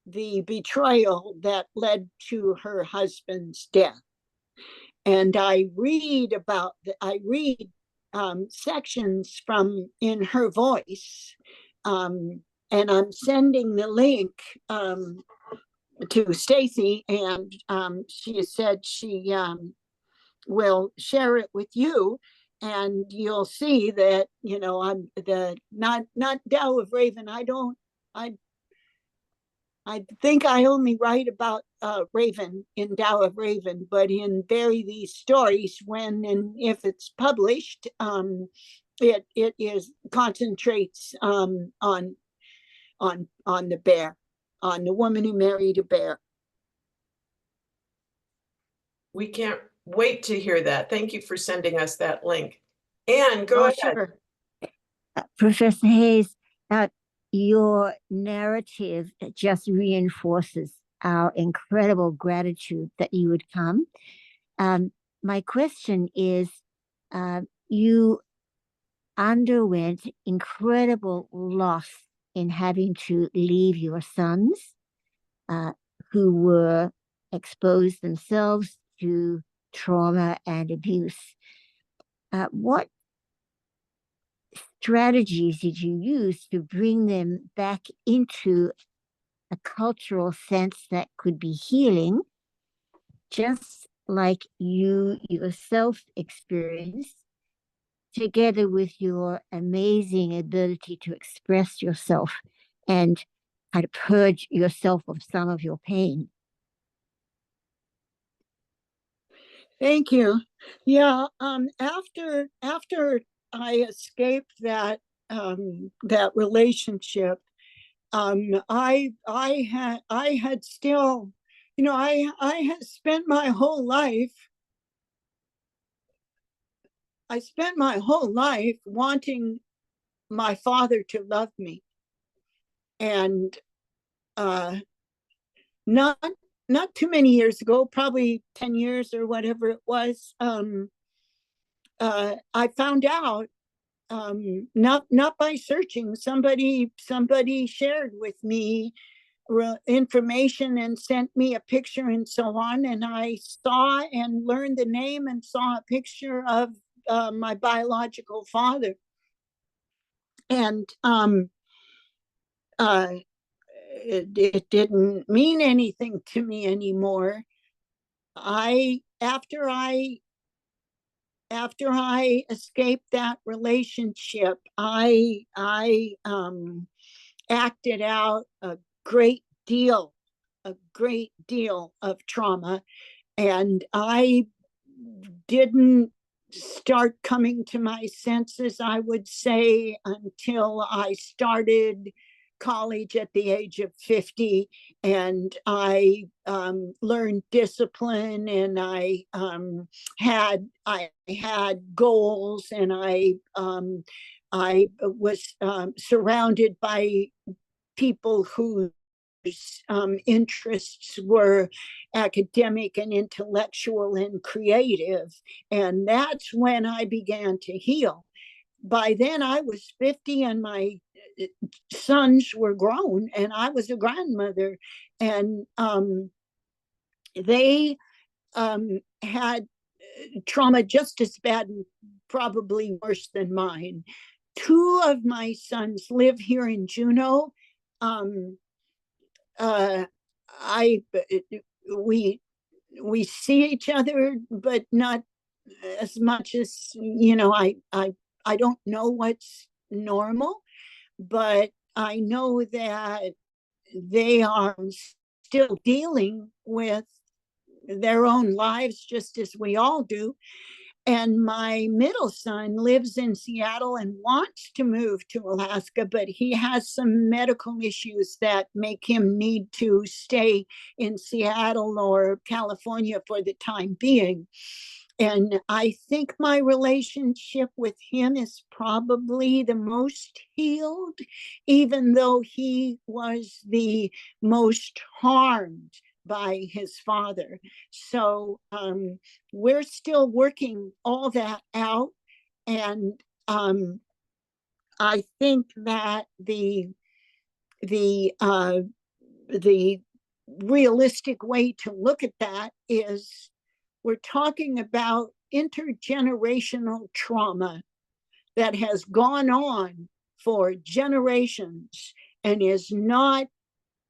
the betrayal that led to her husband's death. And I read sections from in her voice, and I'm sending the link to Stacy, and she said she will share it with you, and you'll see that, you know, I'm the not Tao of Raven. I think I only write about Raven in Tao of Raven, but in Bury These Stories, when and if it's published, it is concentrates on the bear, on the woman who married a bear. We can't wait to hear that. Thank you for sending us that link. Anne, go ahead. Sure. Professor Hayes, your narrative just reinforces our incredible gratitude that you would come. My question is, you underwent incredible loss in having to leave your sons, who were exposed themselves to trauma and abuse. What strategies did you use to bring them back into a cultural sense that could be healing, just like you yourself experienced, together with your amazing ability to express yourself and kind of purge yourself of some of your pain? Thank you. Yeah, after I escaped that relationship, I had still, you know, I had spent my whole life. I spent my whole life wanting my father to love me, and not too many years ago, probably 10 years or whatever it was, I found out, not by searching, somebody shared with me information and sent me a picture and so on, and I saw and learned the name and saw a picture of my biological father, and it didn't mean anything to me anymore. After I escaped that relationship, I acted out a great deal of trauma, and I didn't start coming to my senses, I would say, until I started college at the age of 50, and I learned discipline, and I had goals, and I was surrounded by people whose interests were academic and intellectual and creative, and that's when I began to heal. By then I was 50 and my sons were grown, and I was a grandmother, and they had trauma just as bad, probably worse than mine. Two of my sons live here in Juneau. We see each other, but not as much as, you know, I don't know what's normal, but I know that they are still dealing with their own lives just as we all do. And my middle son lives in Seattle and wants to move to Alaska, but he has some medical issues that make him need to stay in Seattle or California for the time being. and I think my relationship with him is probably the most healed, even though he was the most harmed by his father. So we're still working all that out. And I think that the realistic way to look at that is we're talking about intergenerational trauma that has gone on for generations and is not,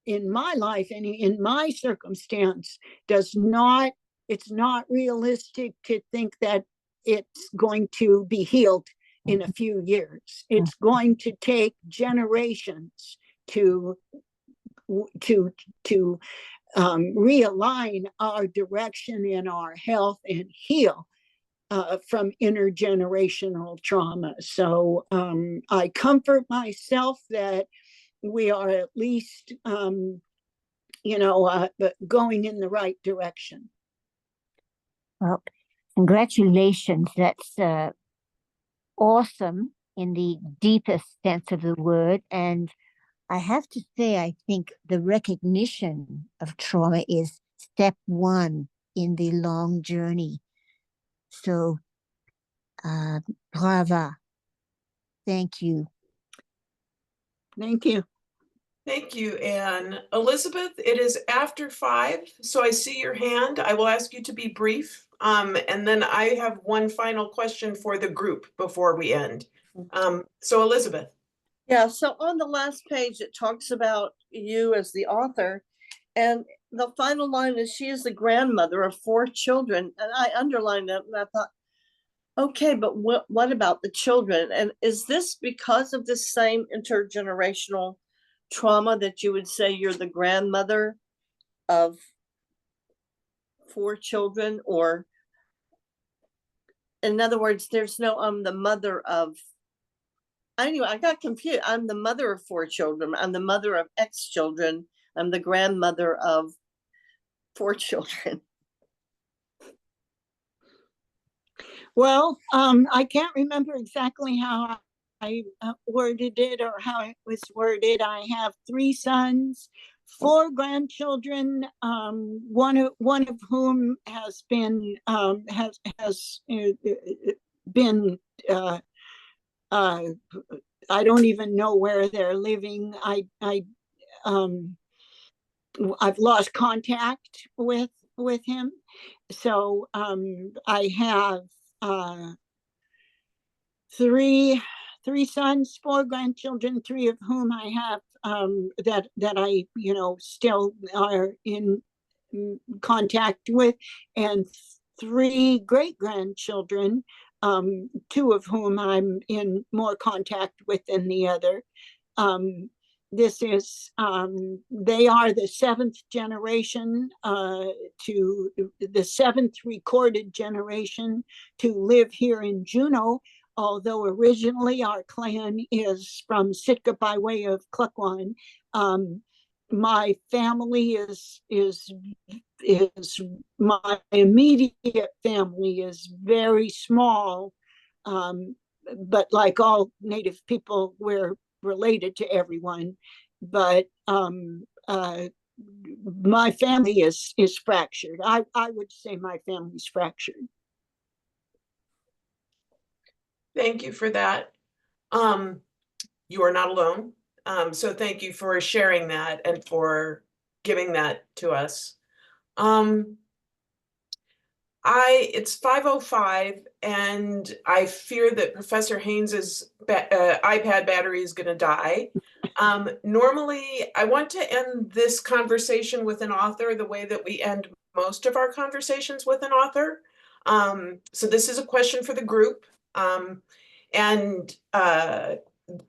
in my life and in my circumstance, it's not realistic to think that it's going to be healed in a few years. It's going to take generations to realign our direction in our health and heal from intergenerational trauma. So I comfort myself that we are at least, going in the right direction. Well, congratulations. That's awesome in the deepest sense of the word. And I have to say, I think the recognition of trauma is step one in the long journey. So, brava. Thank you. Thank you. Thank you, Anne. Elizabeth, it is after 5, so I see your hand. I will ask you to be brief. And then I have one final question for the group before we end. So Elizabeth. Yeah, so on the last page, it talks about you as the author. And the final line is, she is the grandmother of 4 children. And I underlined it and I thought, okay, but what about the children? And is this because of the same intergenerational trauma that you would say you're the grandmother of 4 children? Or in other words, there's no, I'm the mother of, anyway, I got confused. I'm the mother of 4 children. I'm the mother of X children. I'm the grandmother of 4 children. Well, I can't remember exactly how I worded it or how it was worded. I have 3 sons, 4 grandchildren, one of whom has been been I don't even know where they're living. I've lost contact with him. So I have 3 sons, 4 grandchildren, 3 of whom I have that I still are in contact with, and 3 great grandchildren, 2 of whom I'm in more contact with than the other. This is they are the 7th generation to the 7th recorded generation to live here in Juneau, although originally our clan is from Sitka by way of Cluckwan. My family is my immediate family is very small, but like all Native people, we're related to everyone. But my family is fractured. I would say my family's fractured. Thank you for that. You are not alone. So thank you for sharing that and for giving that to us. It's 5:05 and I fear that Professor Haynes's iPad battery is going to die. Normally, I want to end this conversation with an author the way that we end most of our conversations with an author. So this is a question for the group.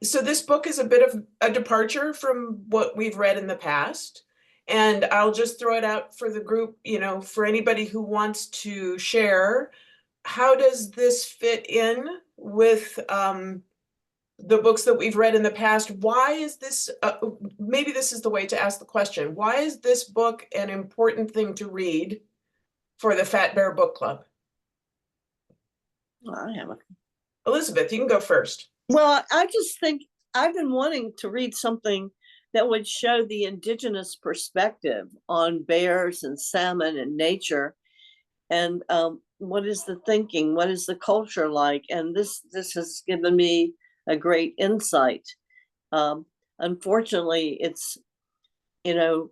So this book is a bit of a departure from what we've read in the past. And I'll just throw it out for the group, for anybody who wants to share. How does this fit in with the books that we've read in the past? Why is this, maybe this is the way to ask the question, why is this book an important thing to read for the Fat Bear Book Club? I haven't. Elizabeth, you can go first. Well, I just think I've been wanting to read something that would show the indigenous perspective on bears and salmon and nature, and what is the thinking, what is the culture like, and this has given me a great insight. Unfortunately, it's, you know,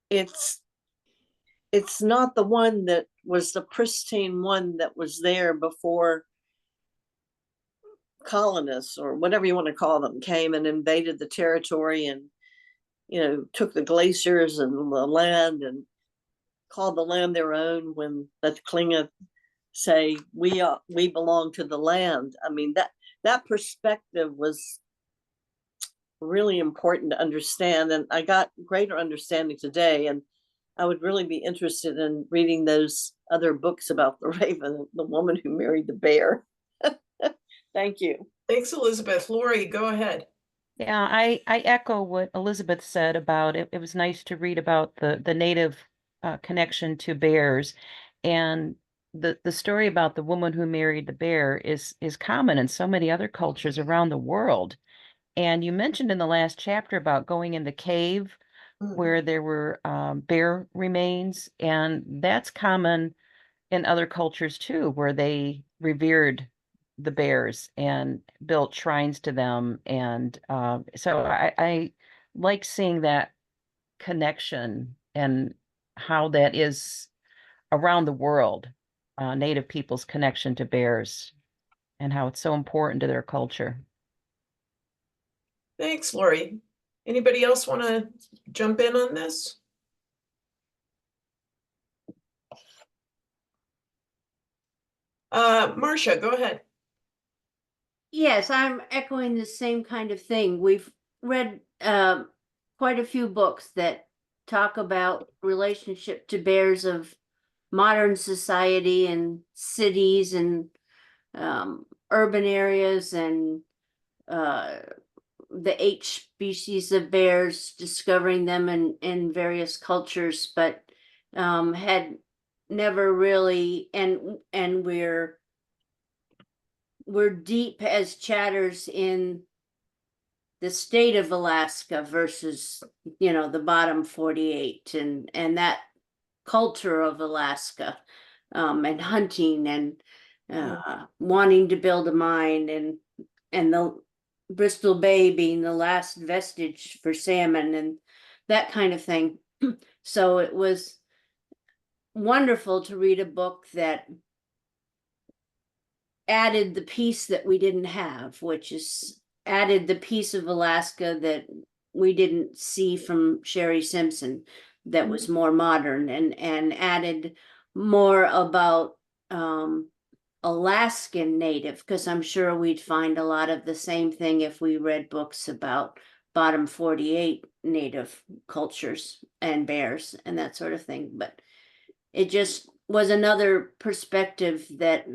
it's not the one that was the pristine one that was there before colonists, or whatever you want to call them, came and invaded the territory and, you know, took the glaciers and the land and called the land their own, when the Klinga say we belong to the land. I mean, that perspective was really important to understand, and I got greater understanding today, and I would really be interested in reading those other books about the raven, the woman who married the bear. Thank you. Thanks, Elizabeth. Lori, go ahead. Yeah, I echo what Elizabeth said about it. It was nice to read about the native connection to bears, and the story about the woman who married the bear is common in so many other cultures around the world. And you mentioned in the last chapter about going in the cave where there were bear remains, and that's common in other cultures too, where they revered the bears and built shrines to them. And so I like seeing that connection and how that is around the world, Native people's connection to bears and how it's so important to their culture. Thanks, Lori. Anybody else want to jump in on this? Marcia, go ahead. Yes, I'm echoing the same kind of thing. We've read quite a few books that talk about relationship to bears of modern society and cities and urban areas, and the 8 species of bears, discovering them in various cultures, but had never really, and we're deep as chatters in the state of Alaska versus, you know, the bottom 48, and that culture of Alaska, and hunting and wanting to build a mine, and the Bristol Bay being the last vestige for salmon and that kind of thing. So it was wonderful to read a book that added the piece that we didn't have, which is added the piece of Alaska that we didn't see from Sherry Simpson, that was more modern, and added more about Alaskan Native, because I'm sure we'd find a lot of the same thing if we read books about bottom 48 Native cultures and bears and that sort of thing. But it just was another perspective that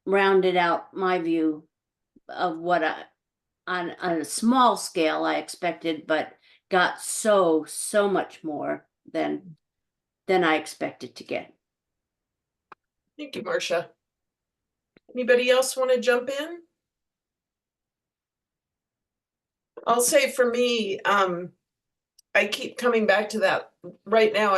rounded out my view of what on a small scale I expected, but got so much more than I expected to get. Thank you, Marcia. Anybody else want to jump in? I'll say for me, I keep coming back to that. Right now,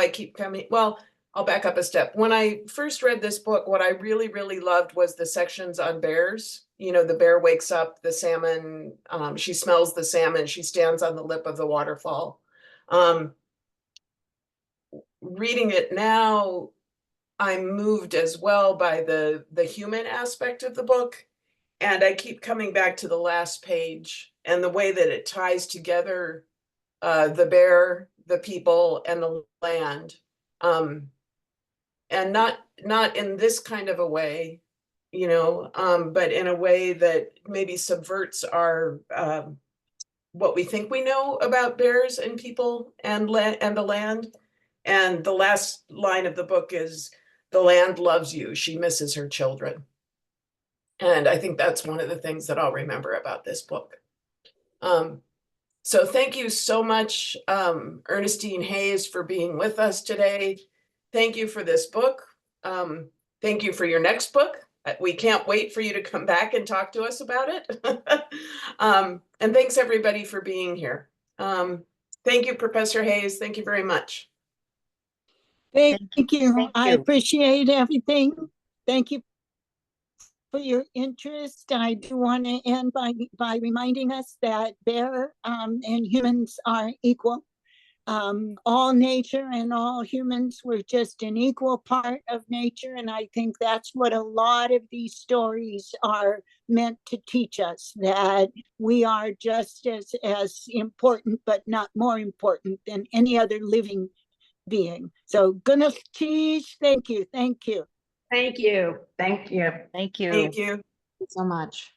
well, I'll back up a step. When I first read this book, what I really, really loved was the sections on bears. You know, the bear wakes up, the salmon, she smells the salmon, she stands on the lip of the waterfall. Reading it now, I'm moved as well by the human aspect of the book. And I keep coming back to the last page and the way that it ties together the bear, the people, and the land. And not in this kind of a way, you know, but in a way that maybe subverts our what we think we know about bears and people and the land. And the last line of the book is, "The land loves you. She misses her children." And I think that's one of the things that I'll remember about this book. So thank you so much, Ernestine Hayes, for being with us today. Thank you for this book. Thank you for your next book. We can't wait for you to come back and talk to us about it. And thanks everybody for being here. Thank you, Professor Hayes. Thank you very much. Thank you. Thank I you. appreciate everything. Thank you for your interest. I do want to end by reminding us that bear and humans are equal. All nature and all humans were just an equal part of nature, and I think that's what a lot of these stories are meant to teach us, that we are just as important, but not more important than any other living being. So goodness cheese, thank you. Thank you. Thank you. Thank you. Thank you. Thank you so much.